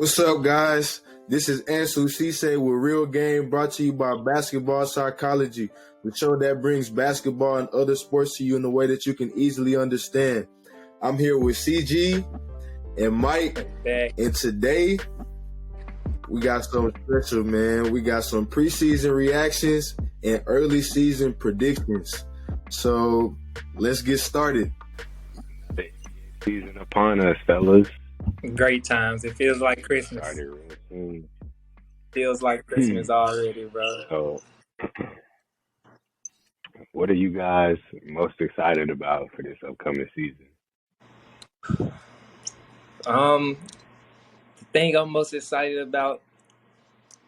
What's up, guys? This is Ansu Sesay with Real Game, brought to you by Basketball Psychology, the show that brings basketball and other sports to you in a way that you can easily understand. I'm here with CG and Mike, and today we got something special, man. We got some preseason reactions and early season predictions. So let's get started. Season upon us, fellas. Great times. It feels like Christmas. Started real soon. Feels like Christmas already, bro. So, what are you guys most excited about for this upcoming season? The thing I'm most excited about,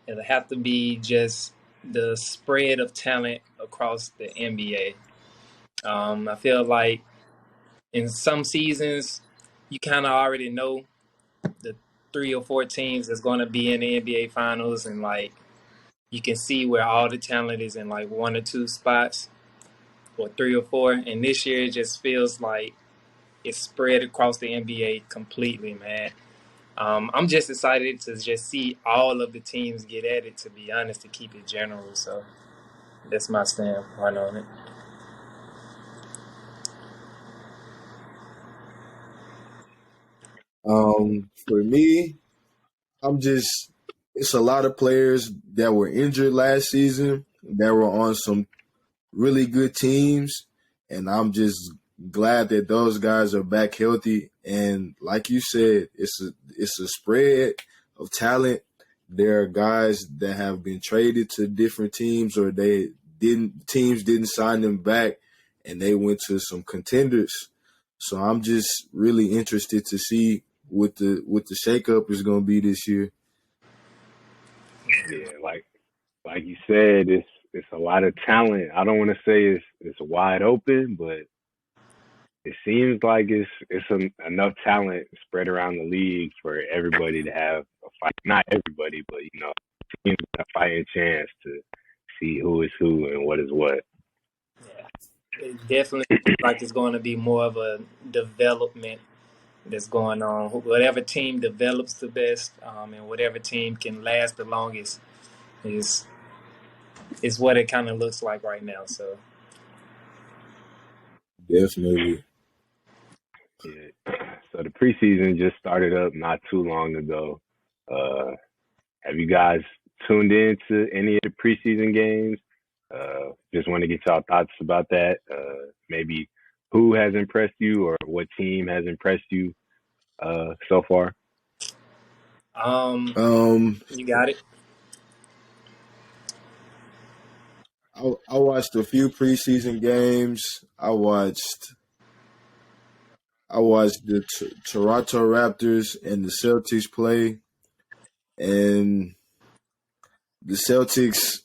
it'll have to be just the spread of talent across the NBA. I feel like in some seasons, you kind of already know the 3 or 4 teams that's going to be in the NBA Finals, and like you can see where all the talent is in like 1 or 2 spots, or 3 or 4. And this year, it just feels like it's spread across the NBA completely, man. I'm just excited to just see all of the teams get at it, to be honest, to keep it general. So that's my standpoint on it. For me, it's a lot of players that were injured last season that were on some really good teams, and I'm just glad that those guys are back healthy. And like you said, it's a spread of talent. There are guys that have been traded to different teams, or teams didn't sign them back, and they went to some contenders. So I'm just really interested to see what the shakeup is going to be this year. Yeah, like you said, it's a lot of talent. I don't want to say it's wide open, but it seems like it's enough talent spread around the league for everybody to have a fight. Not everybody, but teams have a fighting chance to see who is who and what is what. Yeah, it definitely looks like it's going to be more of a development that's going on. Whatever team develops the best, and whatever team can last the longest is what it kind of looks like right now. So Definitely. Yeah. So the preseason just started up not too long ago. Have you guys tuned in to any of the preseason games? Just want to get y'all thoughts about that. Maybe who has impressed you, or what team has impressed you so far? You got it. I watched a few preseason games. I watched the Toronto Raptors and the Celtics play, and the Celtics.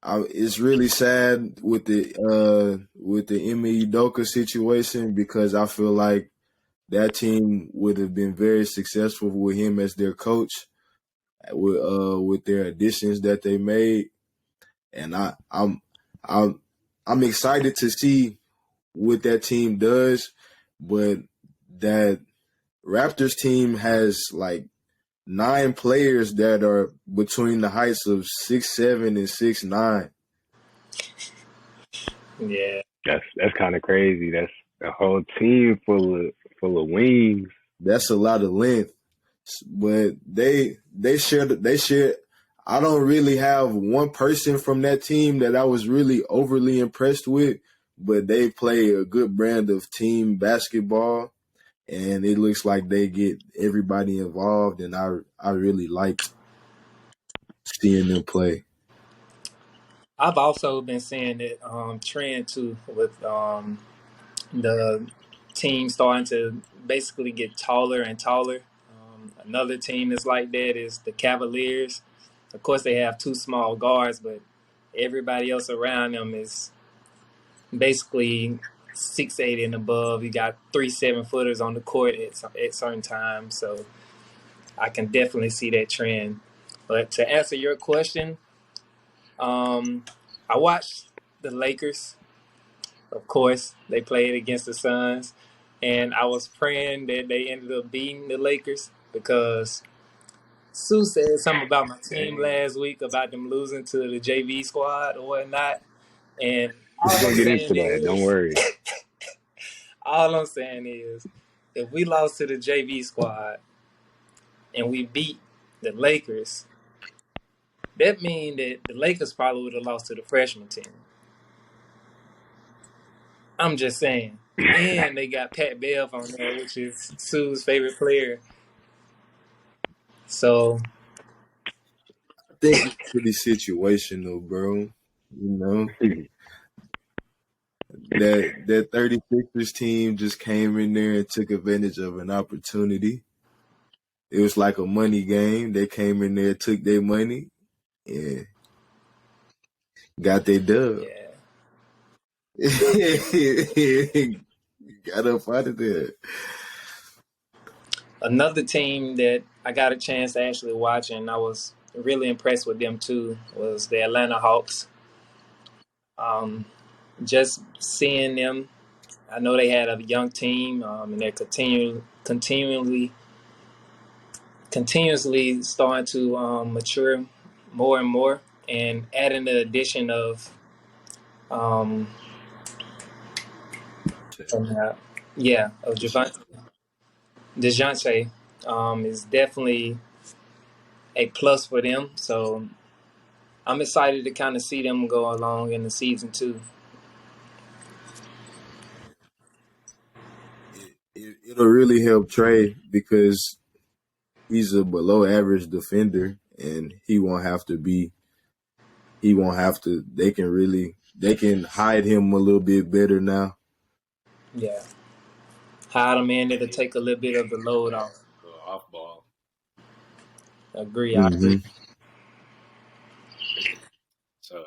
It's really sad with the Ime Udoka situation, because I feel like that team would have been very successful with him as their coach, with their additions that they made, and I'm excited to see what that team does, but that Raptors team has like 9 players that are between the heights of 6'7" and 6'9". Yeah, that's kind of crazy. That's a whole team full of wings. That's a lot of length, but they share. I don't really have one person from that team that I was really overly impressed with, but they play a good brand of team basketball, and it looks like they get everybody involved, and I really liked seeing them play. I've also been seeing that trend too, with the team starting to basically get taller and taller. Another team that's like that is the Cavaliers. Of course, they have 2 small guards, but everybody else around them is basically 6'8" and above. You got 3 7-footers on the court at certain times, so I can definitely see that trend. But to answer your question, I watched the Lakers. Of course, they played against the Suns, and I was praying that they ended up beating the Lakers, because Sue said something about my team last week about them losing to the JV squad or whatnot, and We're all gonna I'm get into saying that. Don't is, worry. if we lost to the JV squad and we beat the Lakers, that means that the Lakers probably would have lost to the freshman team. I'm just saying. And they got Pat Bev on there, which is Sue's favorite player. So, I think it's pretty situational, bro. You know, that 36ers team just came in there and took advantage of an opportunity. It was like a money game. They came in there, took their money, and got their dub. yeah. Got up out of there. Another team that I got a chance to actually watch, and I was really impressed with them too, was the Atlanta Hawks. Just seeing them, I know they had a young team, and they're continuously starting to mature more and more, and adding the addition of of DeJounte is definitely a plus for them. So I'm excited to kind of see them go along in the season too. It'll really help Trey because he's a below average defender, and he won't have to be. He won't have to. They can hide him a little bit better now. Yeah, hide them in there to take a little bit of the load off. Off ball. I agree. Mm-hmm. So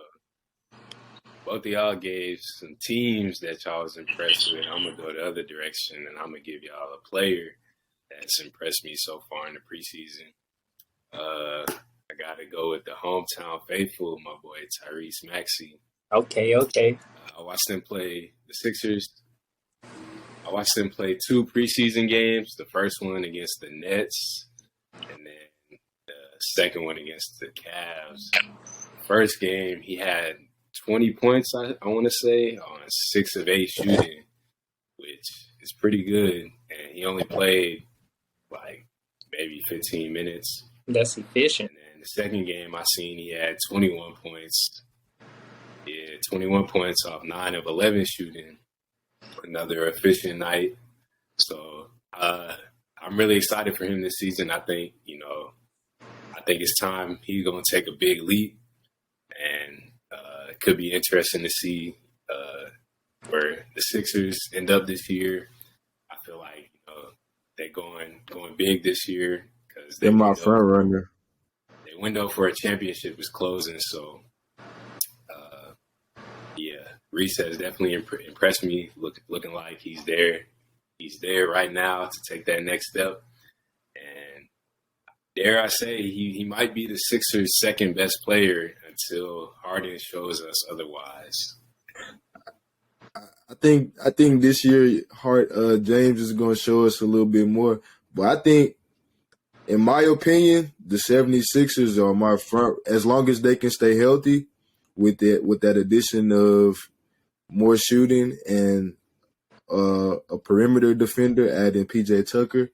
both of y'all gave some teams that y'all was impressed with. I'm gonna go the other direction, and I'm gonna give y'all a player that's impressed me so far in the preseason. I gotta go with the hometown faithful, my boy Tyrese Maxey. Okay. I watched them play the Sixers. I watched them play 2 preseason games. The first one against the Nets, and then the second one against the Cavs. First game, he had 20 points, I want to say, on 6 of 8 shooting, which is pretty good. And he only played like maybe 15 minutes. That's efficient. And then the second game I seen, he had 21 points. Yeah, 21 points off 9 of 11 shooting. Another efficient night. So I'm really excited for him this season. I think it's time he's going to take a big leap. And it could be interesting to see where the Sixers end up this year. I feel like they're going big this year because They're my front runner. Their window for a championship is closing. So, Reese has definitely impressed me. Looking like he's there. He's there right now to take that next step. And dare I say, he might be the Sixers' second best player until Harden shows us otherwise. I think this year James is going to show us a little bit more. But I think, in my opinion, the 76ers are my front. As long as they can stay healthy with that addition of more shooting and a perimeter defender, adding PJ Tucker,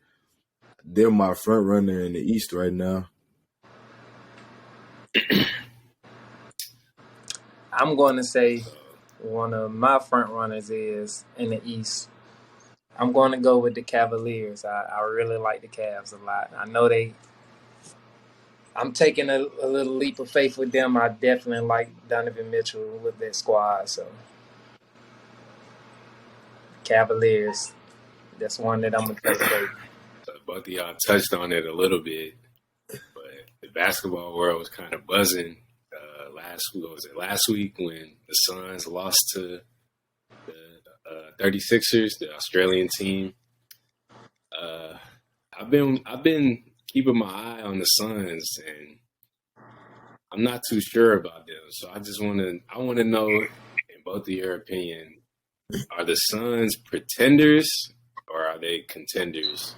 they're my front runner in the East right now. I'm going to say one of my front runners is in the East. I'm going to go with the Cavaliers. I really like the Cavs a lot. I know I'm taking a little leap of faith with them. I definitely like Donovan Mitchell with that squad. So, Cavaliers, that's one that I'm going to take away. So both of y'all touched on it a little bit, but the basketball world was kind of buzzing last week when the Suns lost to the 36ers, the Australian team. I've been keeping my eye on the Suns, and I'm not too sure about them. So I want to know, in both of your opinion, are the Suns pretenders or are they contenders?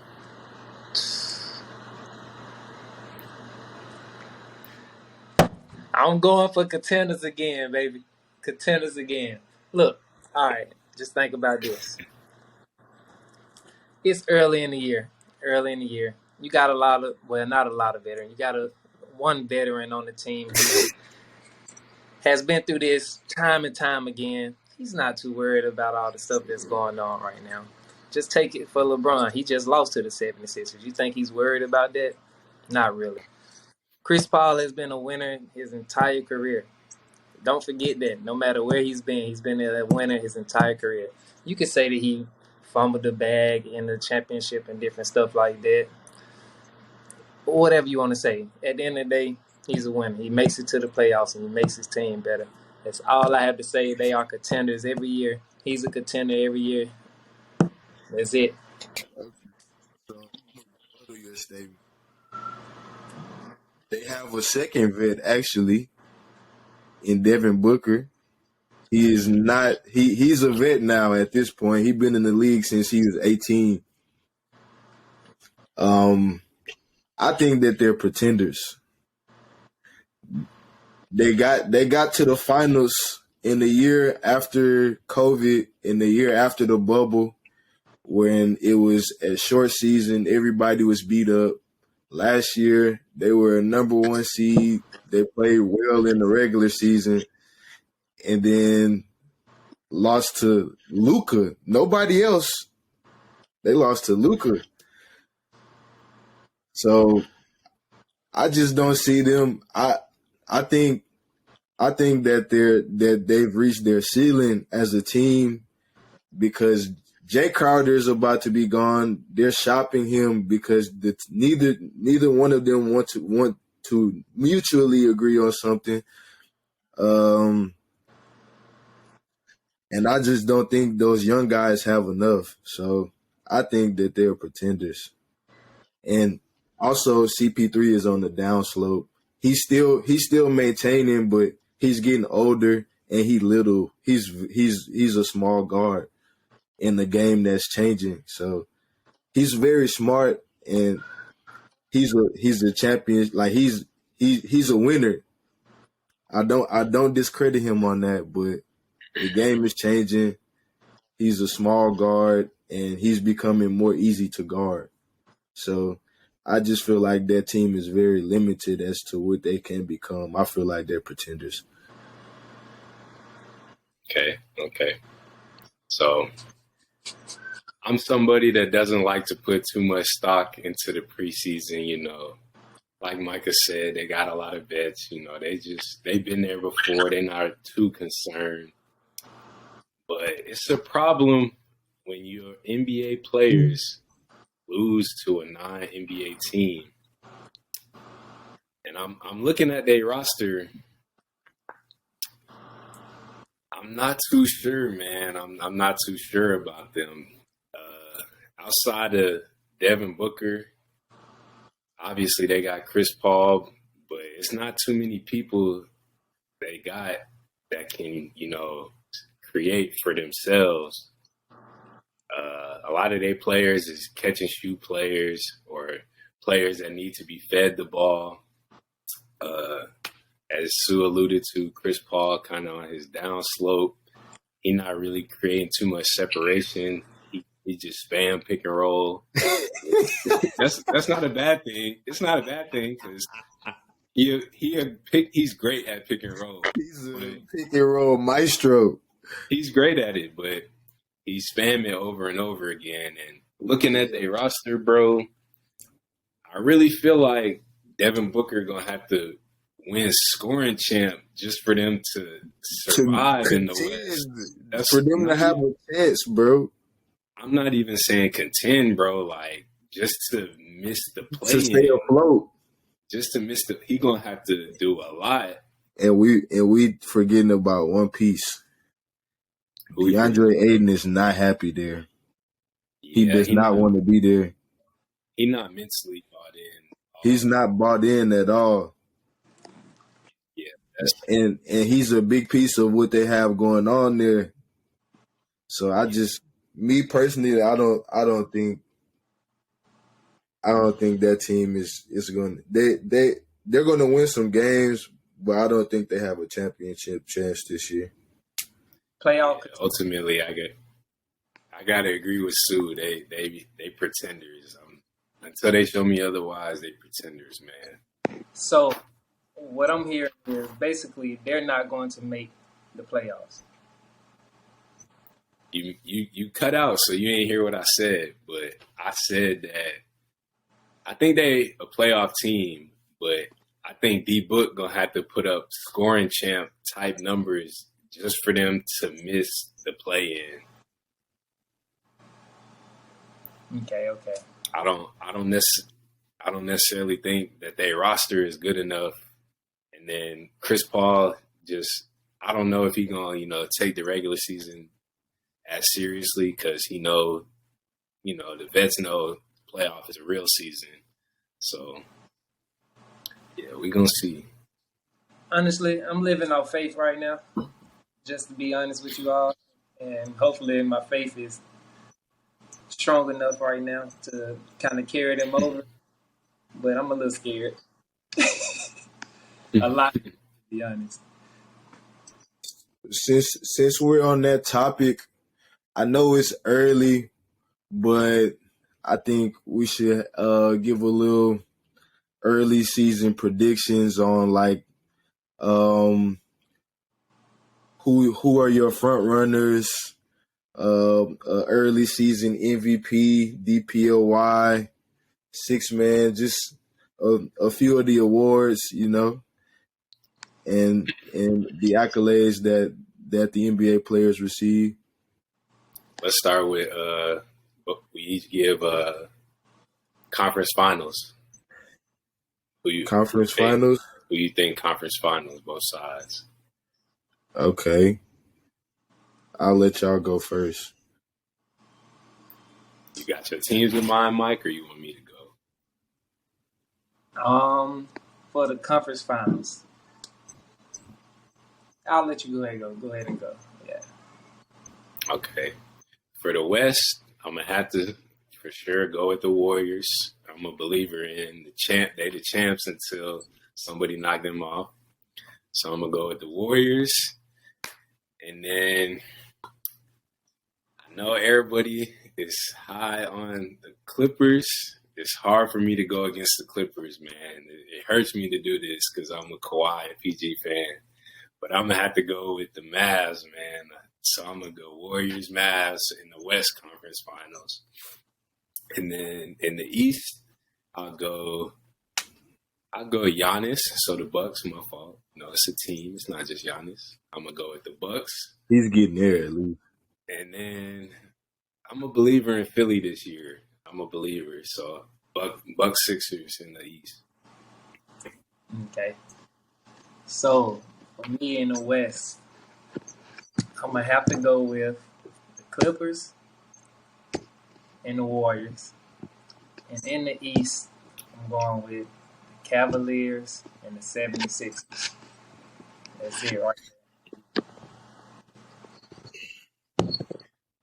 I'm going for contenders again, baby. Contenders again. Look, all right, just think about this. It's early in the year. Early in the year. You got a lot of, well, not a lot of veterans. You got one veteran on the team who has been through this time and time again. He's not too worried about all the stuff that's going on right now. Just take it for LeBron. He just lost to the 76ers. You think he's worried about that? Not really. Chris Paul has been a winner his entire career. Don't forget that. No matter where he's been a winner his entire career. You could say that he fumbled the bag in the championship and different stuff like that. Or whatever you want to say. At the end of the day, he's a winner. He makes it to the playoffs and he makes his team better. That's all I have to say. They are contenders every year. He's a contender every year. That's it. Okay. So, what do you statement? They have a second vet actually in Devin Booker. He is not. He's a vet now at this point. He's been in the league since he was 18. I think that they're pretenders. They got to the finals in the year after COVID, in the year after the bubble, when it was a short season. Everybody was beat up. Last year, they were a number one seed. They played well in the regular season, and then lost to Luka. Nobody else. They lost to Luka. So I just don't see them. I think that they've reached their ceiling as a team because Jay Crowder is about to be gone. They're shopping him because neither one of them want to mutually agree on something. And I just don't think those young guys have enough. So I think that they're pretenders. And also CP3 is on the downslope. He's still maintaining, but he's getting older and he's little. He's a small guard in the game that's changing. So he's very smart and he's a champion. Like he's a winner. I don't discredit him on that, but the game is changing. He's a small guard and he's becoming more easy to guard. So I just feel like that team is very limited as to what they can become. I feel like they're pretenders. Okay. So I'm somebody that doesn't like to put too much stock into the preseason, you know. Like Micah said, they got a lot of vets, you know. They've been there before. They're not too concerned. But it's a problem when your NBA players lose to a non-NBA team. And I'm looking at their roster. I'm not too sure, man. I'm not too sure about them. Outside of Devin Booker, obviously they got Chris Paul, but it's not too many people they got that can, you know, create for themselves. A lot of their players is catch and shoot players or players that need to be fed the ball. As Sue alluded to, Chris Paul kind of on his down slope. He's not really creating too much separation. He just spam pick and roll. That's not a bad thing. It's not a bad thing because he's great at pick and roll. He's a pick and roll maestro. He's great at it, but he's spamming over and over again. And looking at their roster, bro, I really feel like Devin Booker gonna have to win scoring champ just for them to survive in the West. For them to have a chance, bro. I'm not even saying contend, bro. Like just to miss the play, to stay afloat. Just to miss he gonna have to do a lot. And we forgetting about one piece. DeAndre Ayton is not happy there. He does not want to be there. He's not mentally bought in. He's not bought in at all. Yeah, and he's a big piece of what they have going on there. So me personally, I don't think that team is going to they're going to win some games, but I don't think they have a championship chance this year. Playoff. Ultimately, I gotta agree with Sue. They pretenders. Until they show me otherwise, they pretenders, man. So what I'm hearing is basically they're not going to make the playoffs. You cut out, so you ain't hear what I said. But I said that I think they a playoff team, but I think D Book gonna have to put up scoring champ type numbers just for them to miss the play in. Okay. I don't necessarily think that their roster is good enough. And then Chris Paul I don't know if he gonna take the regular season as seriously because he know the vets know playoff is a real season. So yeah, we gonna see. Honestly, I'm living off faith right now. Just to be honest with you all, and hopefully my faith is strong enough right now to kind of carry them over. But I'm a little scared. A lot, to be honest. Since we're on that topic, I know it's early, but I think we should give a little early season predictions on who are your front runners, early season MVP, DPOY, six man, just a few of the awards, and the accolades that the NBA players receive. Let's start with we each give conference finals. Conference finals? Who you think conference finals, both sides? Okay. I'll let y'all go first. You got your teams in mind, Mike, or you want me to go? For the conference finals, I'll let you go ahead and go. Yeah. Okay. For the West, I'm gonna have to for sure go with the Warriors. I'm a believer in the champ. They the champs until somebody knock them off. So I'm gonna go with the Warriors. And then I know everybody is high on the Clippers. It's hard for me to go against the Clippers, man. It hurts me to do this because I'm a Kawhi and PG fan. But I'm going to have to go with the Mavs, man. So I'm going to go Warriors, Mavs in the West Conference Finals. And then in the East, I'll go Giannis. So the Bucks, my fault. No, it's a team. It's not just Giannis. I'm going to go with the Bucks. He's getting there at least. And then I'm a believer in Philly this year. I'm a believer. So Bucks Sixers in the East. Okay. So for me in the West, I'm going to have to go with the Clippers and the Warriors. And in the East, I'm going with the Cavaliers and the 76ers. That's it right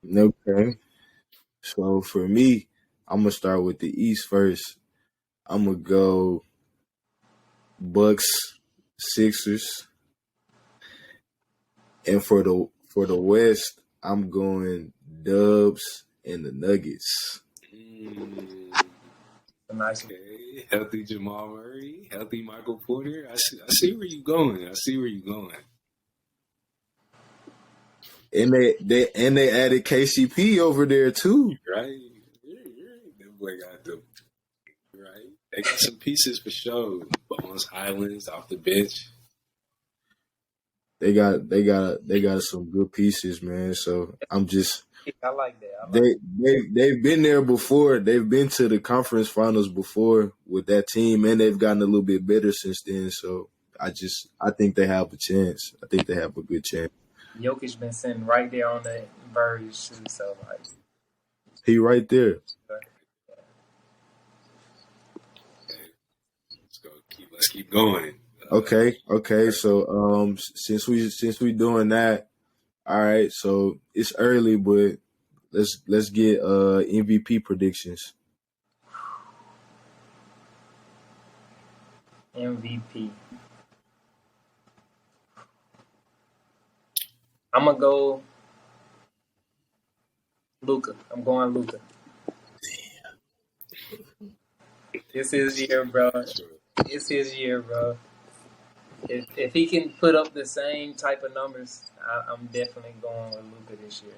there. Okay. So for me, I'm going to start with the East first. I'm going to go Bucks, Sixers. And for the West, I'm going Dubs and the Nuggets. Nice. Okay. Healthy Jamal Murray, healthy Michael Porter. I see where you're going. And they added KCP over there too. Right. That boy got them. Right. They got some pieces for sure. Bones Highlands off the bench. They got some good pieces, man. So I'm just I like that. They've been there before. They've been to the conference finals before with that team, and they've gotten a little bit better since then. So I think they have a chance. I think they have a good chance. Jokic been sitting right there on the verge, so like he right there. Let's keep going. Okay. So since we doing that, all right. So it's early, but let's get MVP predictions. MVP. I'm gonna go Luka. I'm going Luka. It's his year, bro. It's his year, bro. If he can put up the same type of numbers, I'm definitely going with Luka this year.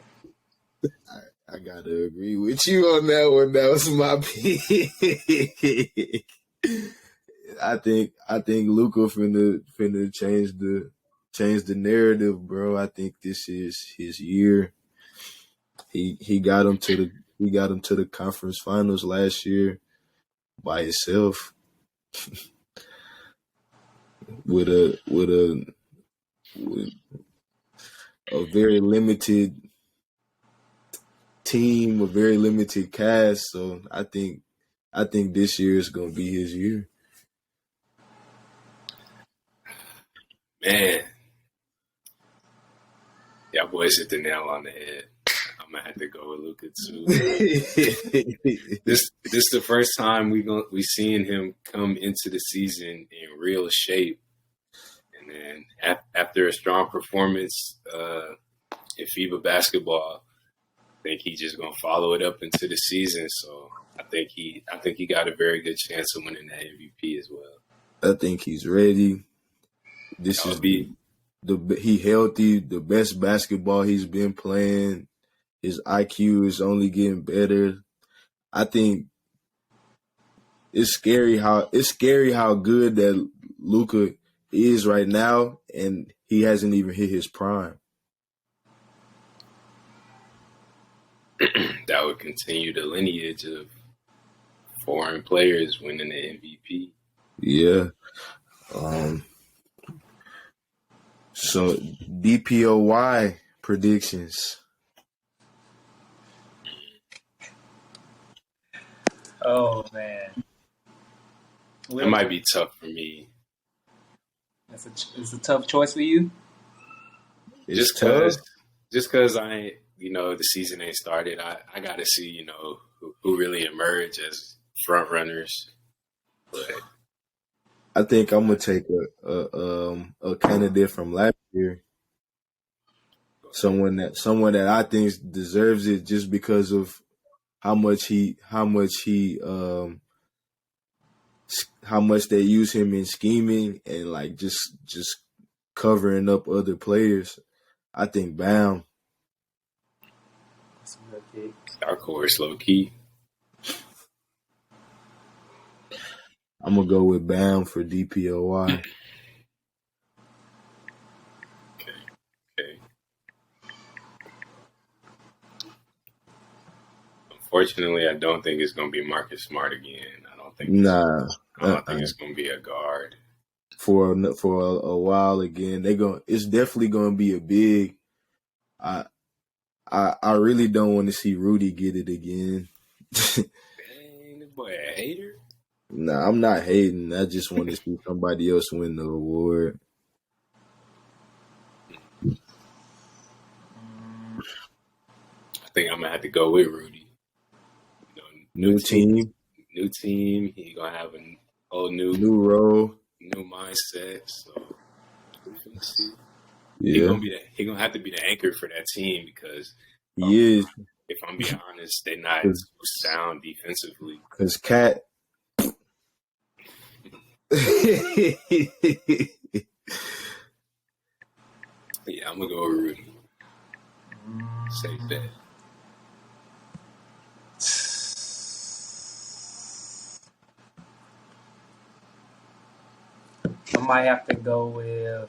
I gotta agree with you on that one. That was my pick. I think Luka finna change the narrative, bro. I think this is his year. He got him to the conference finals last year by himself with a very limited team, a very limited cast. So I think this year is gonna be his year. Man, y'all boys hit the nail on the head. I'm gonna have to go with Luka too. This the first time we seeing him come into the season in real shape, and then after a strong performance in FIBA basketball, I think he's just gonna follow it up into the season. So I think he got a very good chance of winning that MVP as well. I think he's ready. This is he healthy, the best basketball he's been playing. His IQ is only getting better. I think it's scary how good that Luka is right now, and he hasn't even hit his prime. That would continue the lineage of foreign players winning the MVP. Yeah. So DPOY predictions. Oh man, It might be tough for me. It's a tough choice for you. Just because I ain't, the season ain't started. I got to see, who really emerge as front runners. But I think I'm gonna take a candidate from last year. Someone that I think deserves it just because of how much they use him in scheming and like just covering up other players. I think Bam. Dark horse, low key. I'm gonna go with Bam for DPOY. Okay. Unfortunately, I don't think it's gonna be Marcus Smart again. I don't think it's gonna be a guard for a while again. It's definitely gonna be a big. I really don't want to see Rudy get it again. Dang, the boy a hater. Nah, I'm not hating. I just want to see somebody else win the award. I think I'm gonna have to go with Rudy. New team. He gonna have a whole new role, new mindset. So we'll see. Yeah, he gonna have to be the anchor for that team because he is. If I'm being honest, they're not so sound defensively. Because Cat. Yeah, I'm gonna go with Rudy. Safe bet. I might have to go with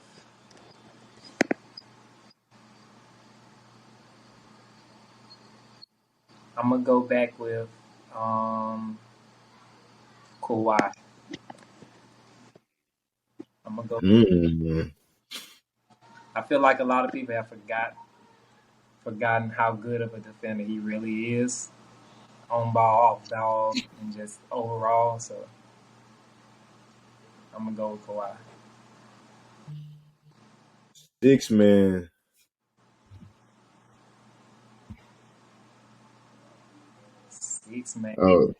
I'm gonna go back with Kawhi. I'm gonna go. I feel like a lot of people have forgotten how good of a defender he really is, on ball, off ball, and just overall. So I'm gonna go with Kawhi. 6 man. Six man. Oh,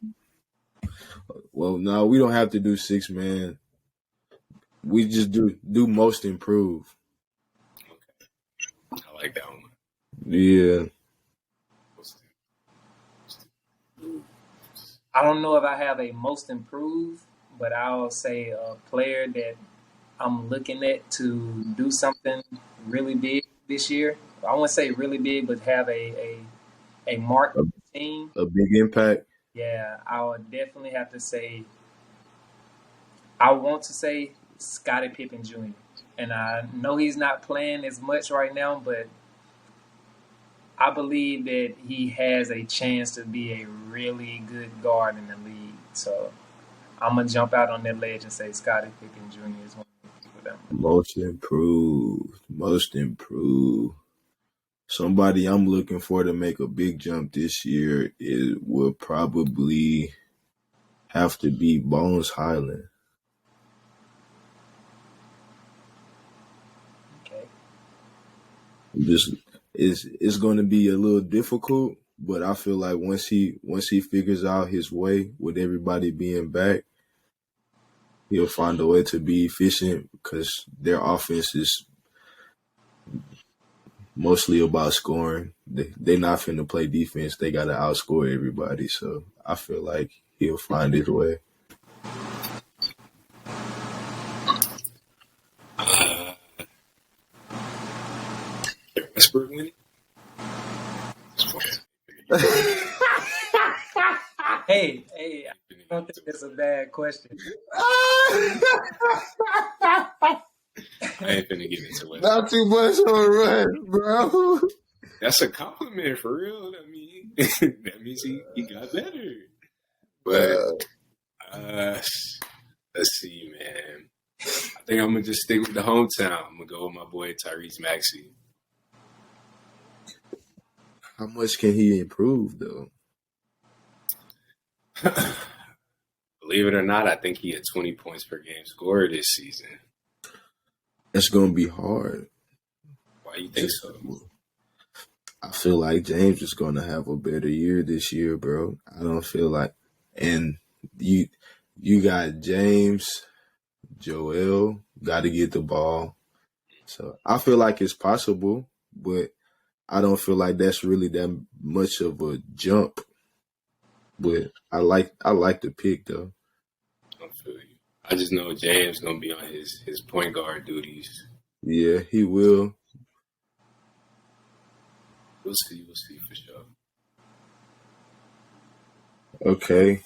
well, no, we don't have to do 6 man. We just do most improved. Okay. I like that one. Yeah. I don't know if I have a most improved, but I'll say a player that I'm looking at to do something really big this year. I won't say really big, but have a mark A, with the team. a big impact. Yeah, I would definitely have to say, I want to say Scottie Pippen Jr. And I know he's not playing as much right now, but I believe that he has a chance to be a really good guard in the league. So I'm going to jump out on that ledge and say Scottie Pippen Jr. is one of the people that Most improved. Most improved. Somebody I'm looking for to make a big jump this year will probably have to be Bones Highland. Okay. This it's going to be a little difficult, but I feel like once he figures out his way with everybody being back, he'll find a way to be efficient because their offense is mostly about scoring. They not finna play defense. They got to outscore everybody. So I feel like he'll find his way. Westbrook winning? Hey, I don't think that's a bad question. I ain't finna get into Westbrook. Not too much on a run, bro. That's a compliment for real. I mean, that means he got better. But let's see, man. I think I'm gonna just stick with the hometown. I'm gonna go with my boy Tyrese Maxey. How much can he improve, though? Believe it or not, I think he had 20 points per game scorer this season. It's gonna be hard. Why you think so? I feel like James is gonna have a better year this year, bro. I don't feel like, and you got James, Joel, got to get the ball. So I feel like it's possible, but I don't feel like that's really that much of a jump. But I like the pick though. I feel you. I just know James gonna be on his point guard duties. Yeah, he will. We'll see for sure. Okay.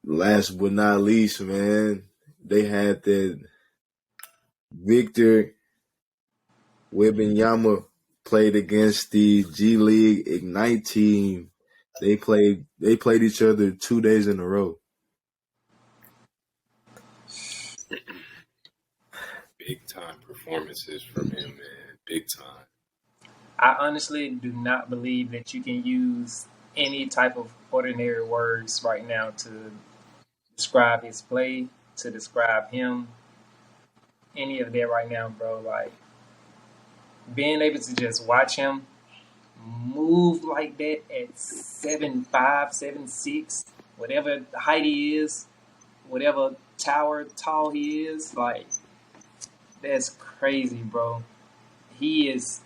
Last but not least, man, they had that Victor Wembanyama played against the G League Ignite team. They played each other 2 days in a row. Big time performances from him, man. Big time. I honestly do not believe that you can use any type of ordinary words right now to describe his play, to describe him, any of that right now, bro. Like, being able to just watch him move like that at 7'5", 7'6", whatever height he is, whatever tower tall he is, like, that's crazy, bro. He is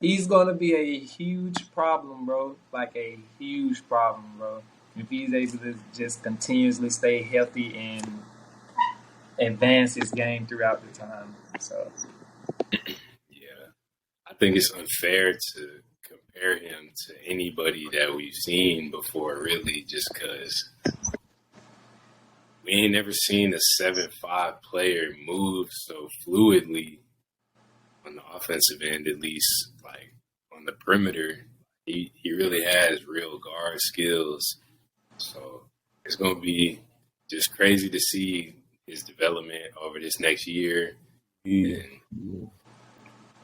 he's gonna be a huge problem, bro. Like a huge problem, bro. If he's able to just continuously stay healthy and advance his game throughout the time. So Yeah. I think it's unfair to compare him to anybody that we've seen before, really, just because we ain't never seen a 7'5" player move so fluidly on the offensive end, at least, like on the perimeter. He really has real guard skills. So it's going to be just crazy to see his development over this next year and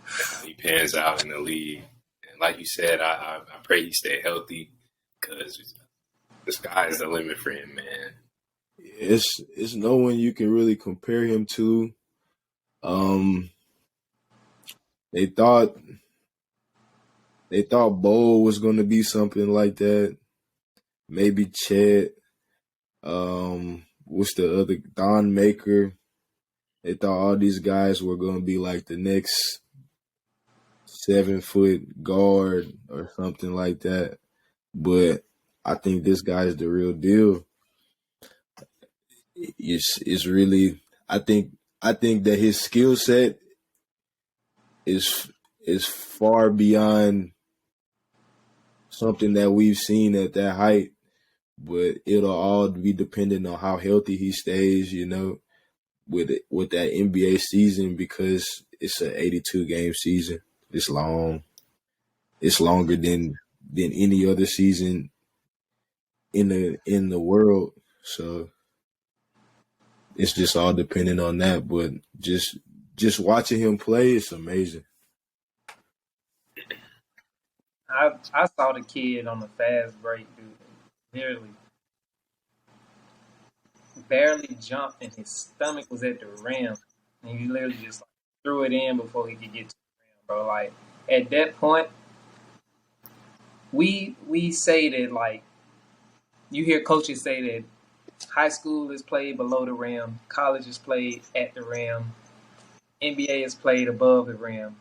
how he pans out in the league. And like you said, I pray he stay healthy because the sky is the limit for him, man. It's no one you can really compare him to. They thought Bo was going to be something like that. Maybe Chet. What's the other? Don Maker. They thought all these guys were going to be like the next 7-foot guard or something like that. But I think this guy's the real deal. It's really I think that his skill set is far beyond something that we've seen at that height. But it'll all be dependent on how healthy he stays, with that NBA season, because it's an 82 game season. It's long. It's longer than any other season in the world. So it's just all dependent on that. But just watching him play, it's amazing. I saw the kid on the fast break, dude. Literally barely jumped and his stomach was at the rim. And he literally just threw it in before he could get to the rim, bro. Like, at that point, we say that, you hear coaches say that high school is played below the rim, college is played at the rim, NBA is played above the rim.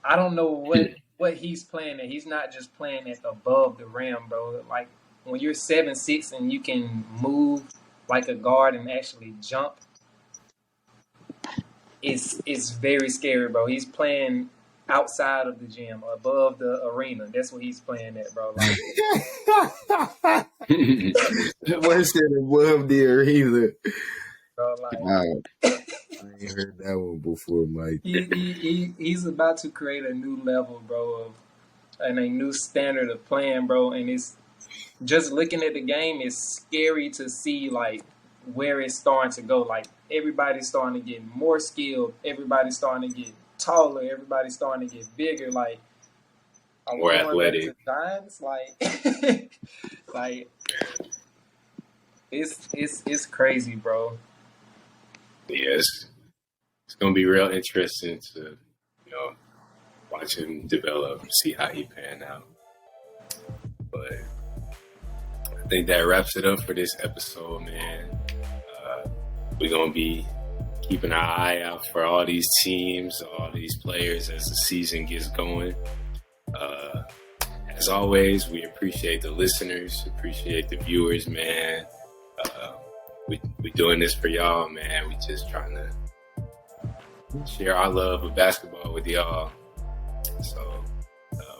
I don't know what he's playing at. He's not just playing at above the rim, bro. Like, when you're 7'6" and you can move like a guard and actually jump, it's very scary, bro. He's playing outside of the gym, above the arena. That's what he's playing at, bro. Like, What said above the arena? Bro, Wow. I ain't heard that one before, Mike. He's about to create a new level, bro, and a new standard of playing, bro. And it's just looking at the game, it's scary to see where it's starting to go. Like, everybody's starting to get more skilled. Everybody's starting to get taller. Everybody's starting to get bigger. Like, more athletic. Giants, it's crazy, bro. Yes, it's gonna be real interesting to watch him develop, see how he pan out. But I think that wraps it up for this episode, man. We're gonna be keeping our eye out for all these teams, all these players as the season gets going. As always, we appreciate the listeners, appreciate the viewers, man. We doing this for y'all, man. We just trying to share our love of basketball with y'all. So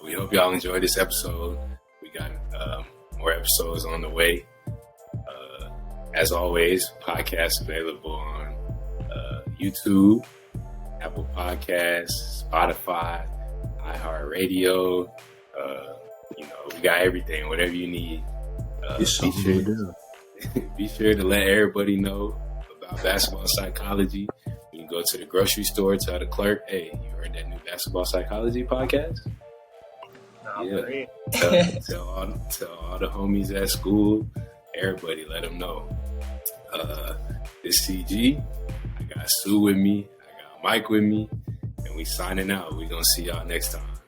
we hope y'all enjoyed this episode. We got more episodes on the way. As always, podcasts available on YouTube, Apple Podcasts, Spotify, iHeartRadio. We got everything, whatever you need. Be sure to let everybody know about basketball psychology. You can go to the grocery store, tell the clerk, hey, you heard that new basketball psychology podcast? Yeah. Tell all the homies at school, everybody, let them know. This CG, I got Sue with me, I got Mike with me, and we signing out. We gonna see y'all next time.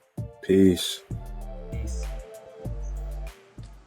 Peace.